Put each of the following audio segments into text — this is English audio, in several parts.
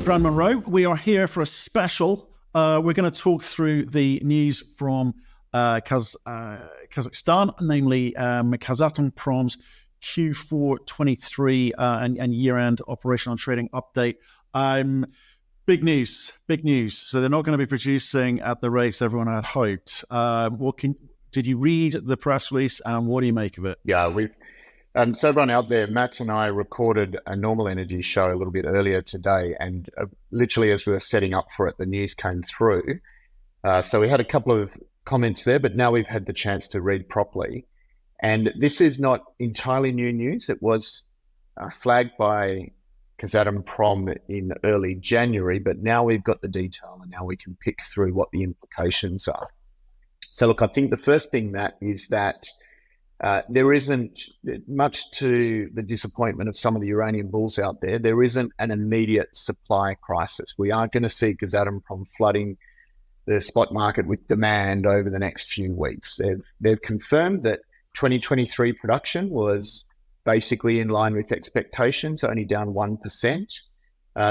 Brand Munro. We are here for a special. We're going to talk through the news from Kazakhstan, namely Kazatomprom's Q4 23 and year-end operational and trading update. Big news. So they're not going to be producing at the rates everyone had hoped. Did you read the press release, and what do you make of it? Yeah, so everyone out there, Matt and I recorded a Normal Energy show a little bit earlier today, and literally as we were setting up for it, the news came through. So we had a couple of comments there, but now we've had the chance to read properly. And this is not entirely new news. It was flagged by Kazatomprom in early January, but now we've got the detail and now we can pick through what the implications are. So look, I think the first thing, Matt, is that there isn't, much to the disappointment of some of the uranium bulls out there, there isn't an immediate supply crisis. We are going to see Kazatomprom flooding the spot market with demand over the next few weeks. They've confirmed that 2023 production was basically in line with expectations, only down 1%.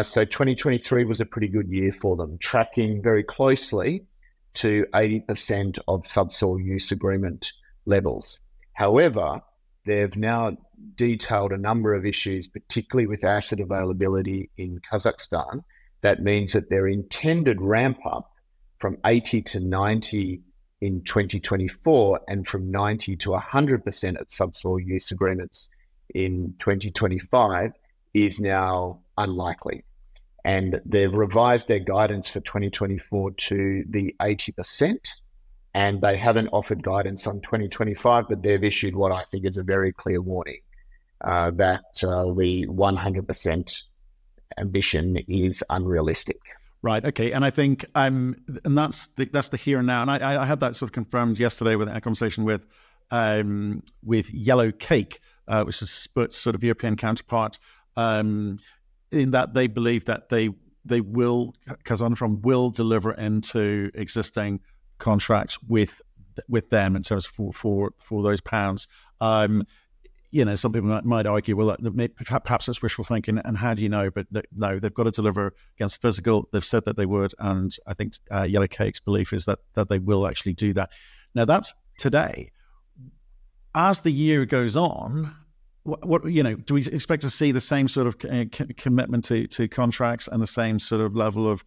So 2023 was a pretty good year for them, tracking very closely to 80% of subsoil use agreement levels. However, they've now detailed a number of issues, particularly with acid availability in Kazakhstan. That means that their intended ramp up from 80 to 90 in 2024 and from 90 to 100% at subsoil use agreements in 2025 is now unlikely. And they've revised their guidance for 2024 to the 80%. And they haven't offered guidance on 2025, but they've issued what I think is a very clear warning that the 100% ambition is unrealistic. Right. Okay. And I think, and that's the here and now. And I had that sort of confirmed yesterday with a conversation with Yellow Cake, which is Sput's sort of European counterpart, in that they believe that Kazatomprom will deliver into existing contracts with them in terms of for those pounds. Some people might argue, well, perhaps that's wishful thinking, and how do you know? But no, they've got to deliver against physical. They've said that they would, and I think Yellow Cake's belief is that they will actually do that. Now, that's today. As the year goes on, what do we expect to see the same sort of commitment to contracts and the same sort of level of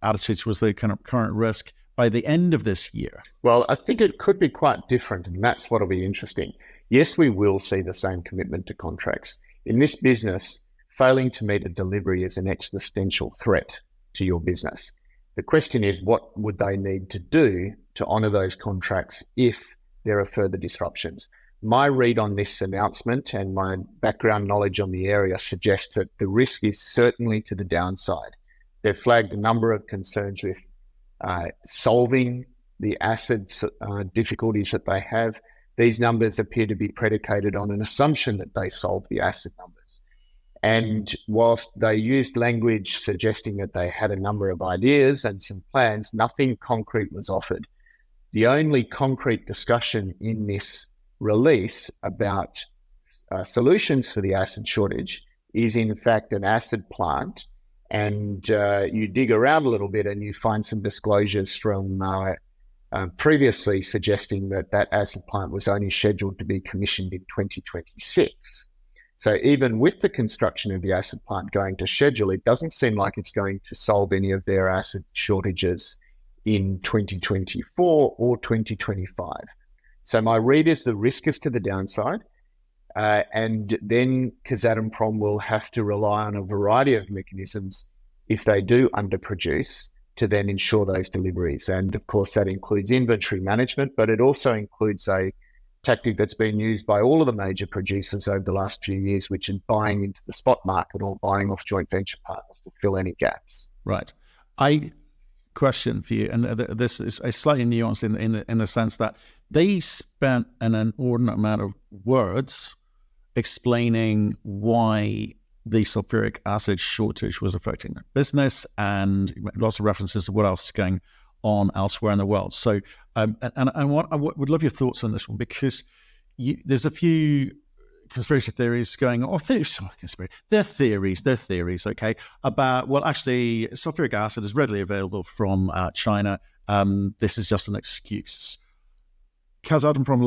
attitude towards the kind of current risk by the end of this year? Well, I think it could be quite different, and that's what'll be interesting. Yes, we will see the same commitment to contracts. In this business, failing to meet a delivery is an existential threat to your business. The question is, what would they need to do to honour those contracts if there are further disruptions? My read on this announcement and my background knowledge on the area suggests that the risk is certainly to the downside. They've flagged a number of concerns with solving the acid difficulties that they have. These numbers appear to be predicated on an assumption that they solve the acid numbers. And whilst they used language suggesting that they had a number of ideas and some plans, nothing concrete was offered. The only concrete discussion in this release about solutions for the acid shortage is in fact an acid plant. And you dig around a little bit and you find some disclosures from previously suggesting that acid plant was only scheduled to be commissioned in 2026. So even with the construction of the acid plant going to schedule, it doesn't seem like it's going to solve any of their acid shortages in 2024 or 2025. So my read is the risk is to the downside. And then Kazatomprom will have to rely on a variety of mechanisms if they do underproduce to then ensure those deliveries. And of course, that includes inventory management, but it also includes a tactic that's been used by all of the major producers over the last few years, which is buying into the spot market or buying off joint venture partners to fill any gaps. Right. Question for you, and this is a slightly nuanced in the sense that they spent an inordinate amount of words explaining why the sulfuric acid shortage was affecting their business, and lots of references to what else is going on elsewhere in the world. So, I would love your thoughts on this one, because there's a few conspiracy theories going on, they're theories, okay, about, well, actually, sulfuric acid is readily available from China. This is just an excuse. Kazatomprom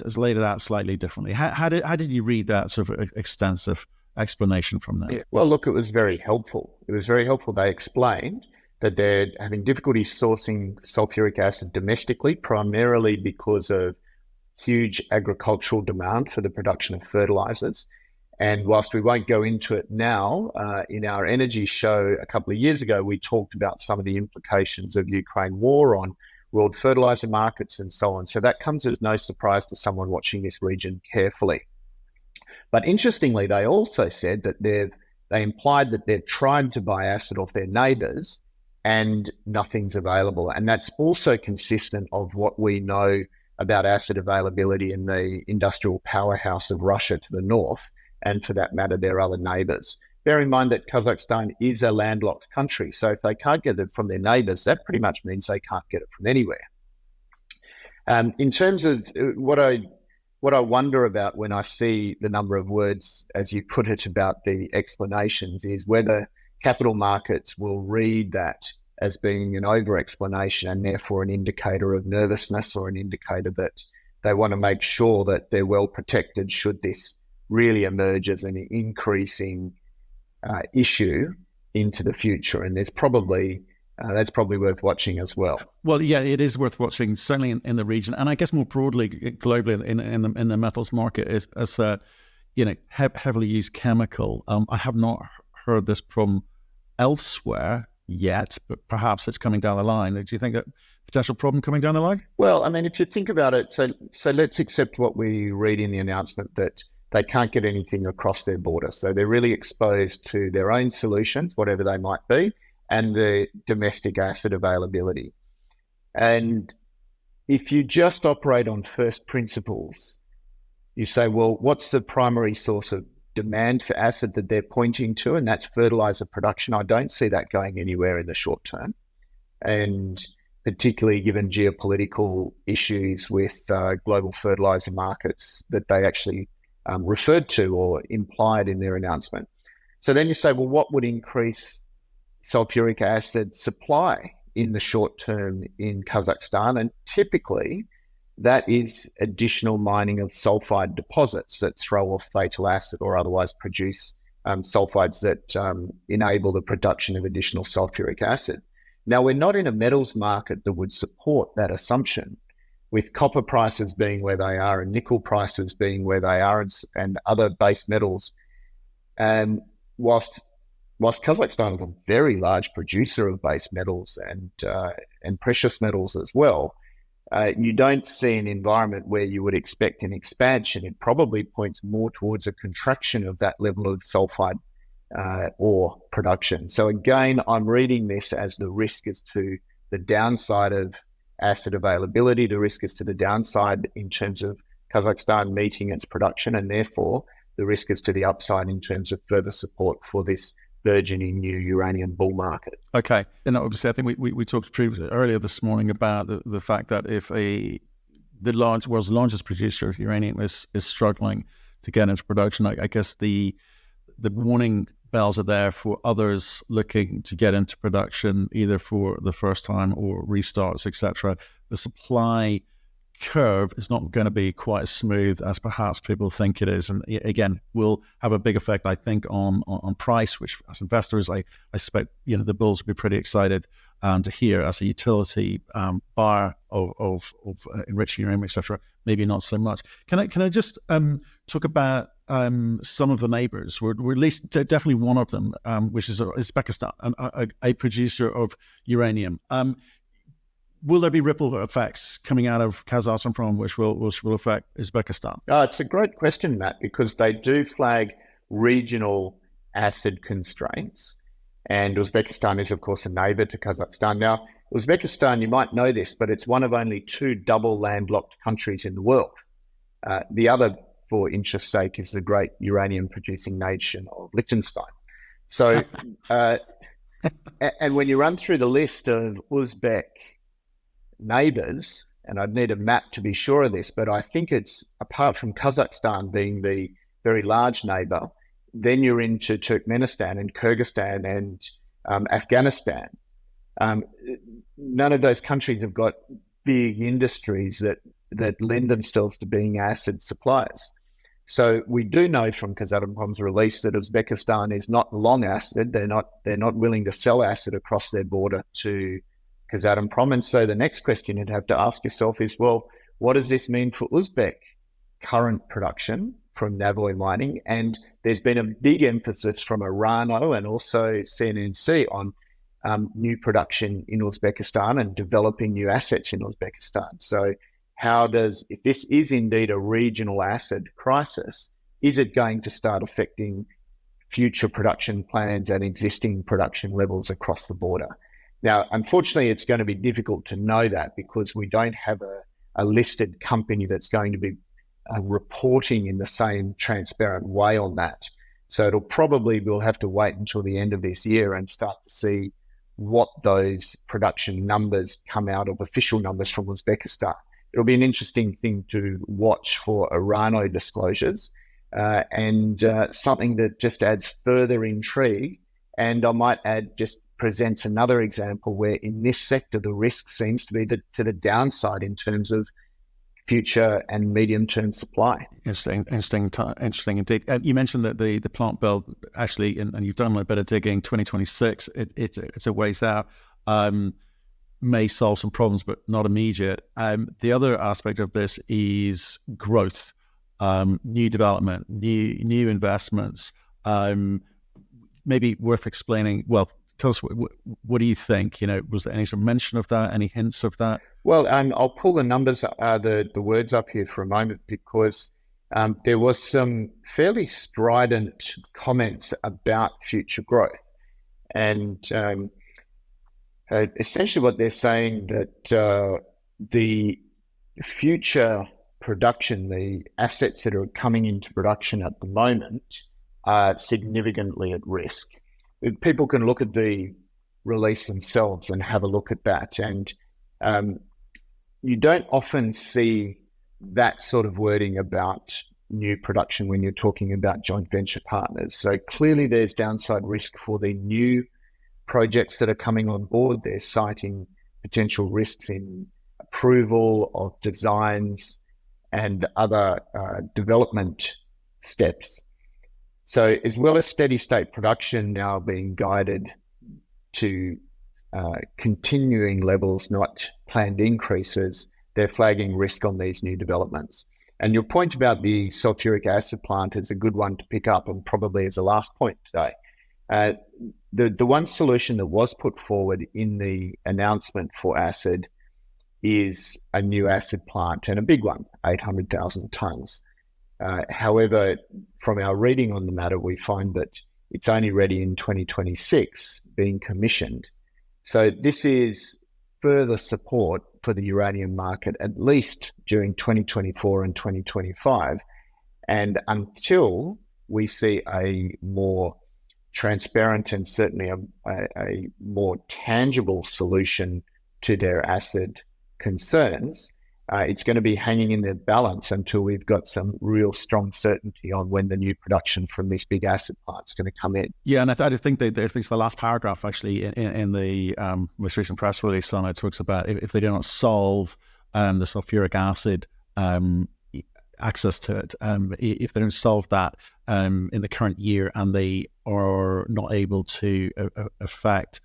has laid it out slightly differently. How did you read that sort of extensive explanation from them? Yeah. Well, look, it was very helpful. They explained that they're having difficulty sourcing sulfuric acid domestically, primarily because of huge agricultural demand for the production of fertilizers. And whilst we won't go into it now, in our energy show a couple of years ago, we talked about some of the implications of Ukraine war on world fertilizer markets and so on. So that comes as no surprise to someone watching this region carefully. But interestingly, they also said that they implied that they've tried to buy acid off their neighbours and nothing's available. And that's also consistent of what we know about acid availability in the industrial powerhouse of Russia to the north, and for that matter, their other neighbours. Bear in mind that Kazakhstan is a landlocked country, so if they can't get it from their neighbours, that pretty much means they can't get it from anywhere. In terms of what I wonder about when I see the number of words, as you put it, about the explanations, is whether capital markets will read that as being an over-explanation and therefore an indicator of nervousness, or an indicator that they want to make sure that they're well protected should this really emerge as an increasing issue into the future. And there's probably that's probably worth watching as well. Well, yeah, it is worth watching, certainly in the region, and I guess more broadly globally in the metals market as a heavily used chemical. I have not heard this from elsewhere yet, but perhaps it's coming down the line. Do you think that potential problem coming down the line? Well, I mean, if you think about it, so let's accept what we read in the announcement, that they can't get anything across their border. So they're really exposed to their own solutions, whatever they might be, and the domestic acid availability. And if you just operate on first principles, you say, well, what's the primary source of demand for acid that they're pointing to? And that's fertilizer production. I don't see that going anywhere in the short term. And particularly given geopolitical issues with global fertilizer markets that they actually referred to or implied in their announcement. So then you say, well, what would increase sulfuric acid supply in the short term in Kazakhstan? And typically that is additional mining of sulfide deposits that throw off fatal acid or otherwise produce sulfides that enable the production of additional sulfuric acid. Now, we're not in a metals market that would support that assumption, with copper prices being where they are and nickel prices being where they are, and other base metals. And whilst Kazakhstan is a very large producer of base metals and precious metals as well, you don't see an environment where you would expect an expansion. It probably points more towards a contraction of that level of sulfide ore production. So again, I'm reading this as the risk is to the downside of acid availability, the risk is to the downside in terms of Kazakhstan meeting its production, and therefore the risk is to the upside in terms of further support for this burgeoning new uranium bull market. Okay. And obviously, I think we talked previously earlier this morning about the fact that if the world's largest producer of uranium is struggling to get into production, I guess the warning bells are there for others looking to get into production, either for the first time or restarts, etc. The supply curve is not going to be quite as smooth as perhaps people think it is, and again will have a big effect, I think, on price, which as investors I suspect the bulls will be pretty excited to hear. As a utility buyer of enriched uranium, etc., maybe not so much. Can I just talk about some of the neighbours? We're at least definitely one of them, which is Uzbekistan, a producer of uranium. Will there be ripple effects coming out of Kazatomprom which will affect Uzbekistan? It's a great question, Matt, because they do flag regional acid constraints. And Uzbekistan is, of course, a neighbour to Kazakhstan. Now, Uzbekistan, you might know this, but it's one of only two double landlocked countries in the world. The other, for interest's sake, is the great uranium-producing nation of Liechtenstein. So, and when you run through the list of Uzbek neighbours, and I'd need a map to be sure of this, but I think it's, apart from Kazakhstan being the very large neighbour. Then you're into Turkmenistan and Kyrgyzstan and Afghanistan. None of those countries have got big industries that lend themselves to being acid suppliers. So we do know from Kazatomprom's release that Uzbekistan is not long acid. They're not willing to sell acid across their border to Kazatomprom. And so the next question you'd have to ask yourself is, well, what does this mean for Uzbek current production from Navoy mining? And there's been a big emphasis from Urano and also CNNC on new production in Uzbekistan and developing new assets in Uzbekistan. So if this is indeed a regional acid crisis, is it going to start affecting future production plans and existing production levels across the border? Now, unfortunately, it's going to be difficult to know that because we don't have a listed company that's going to be reporting in the same transparent way on that. So we'll have to wait until the end of this year and start to see what those production numbers come out of, official numbers from Uzbekistan. It'll be an interesting thing to watch for Urano disclosures and something that just adds further intrigue. And I might add, just presents another example where in this sector, the risk seems to be to the downside in terms of future and medium-term supply. Interesting indeed. You mentioned that the plant build actually, and you've done a bit of digging, 2026, it's a ways out. May solve some problems, but not immediate. The other aspect of this is growth, new development, new investments. Maybe worth explaining. Well, tell us what do you think? Was there any sort of mention of that? Any hints of that? Well, I'll pull the numbers, the words up here for a moment because there was some fairly strident comments about future growth, and essentially what they're saying that the future production, the assets that are coming into production at the moment are significantly at risk. People can look at the release themselves and have a look at that. And you don't often see that sort of wording about new production when you're talking about joint venture partners. So clearly there's downside risk for the new projects that are coming on board. They're citing potential risks in approval of designs and other development steps. So as well as steady state production now being guided to continuing levels, not planned increases, they're flagging risk on these new developments. And your point about the sulfuric acid plant is a good one to pick up, and probably as a last point today. The one solution that was put forward in the announcement for acid is a new acid plant, and a big one, 800,000 tonnes. However, from our reading on the matter, we find that it's only ready in 2026, being commissioned. So this is further support for the uranium market, at least during 2024 and 2025. And until we see a more transparent and certainly a more tangible solution to their acid concerns, it's going to be hanging in the balance until we've got some real strong certainty on when the new production from this big acid plant is going to come in. Yeah, and I think the last paragraph actually in the most recent press release on it talks about if they do not solve the sulfuric acid access to it, if they don't solve that in the current year and they are not able to affect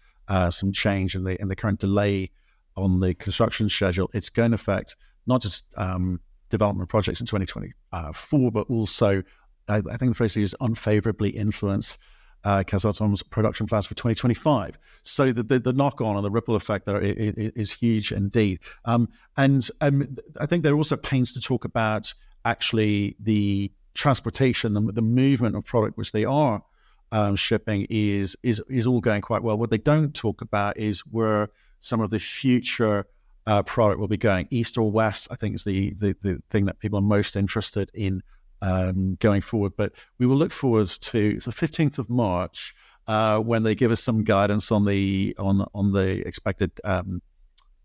some change in the current delay on the construction schedule, it's going to affect not just development projects in 2024, but also, I think the phrase is unfavorably influence Kazatomprom's production plans for 2025. So the knock-on and the ripple effect there is huge indeed. And I think there are also pains to talk about actually the transportation, the movement of product which they are shipping is all going quite well. What they don't talk about is where some of the future product will be going, east or west. I think is the thing that people are most interested in going forward. But we will look forward to the 15th of March when they give us some guidance on the expected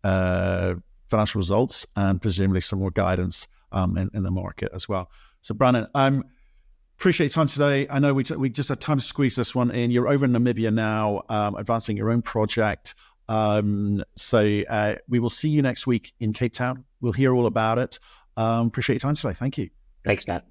financial results and presumably some more guidance in the market as well. So Brandon, Appreciate your time today. I know we just had time to squeeze this one in. You're over in Namibia now, advancing your own project. So we will see you next week in Cape Town. We'll hear all about it. Appreciate your time today. Thank you. Thanks, Matt.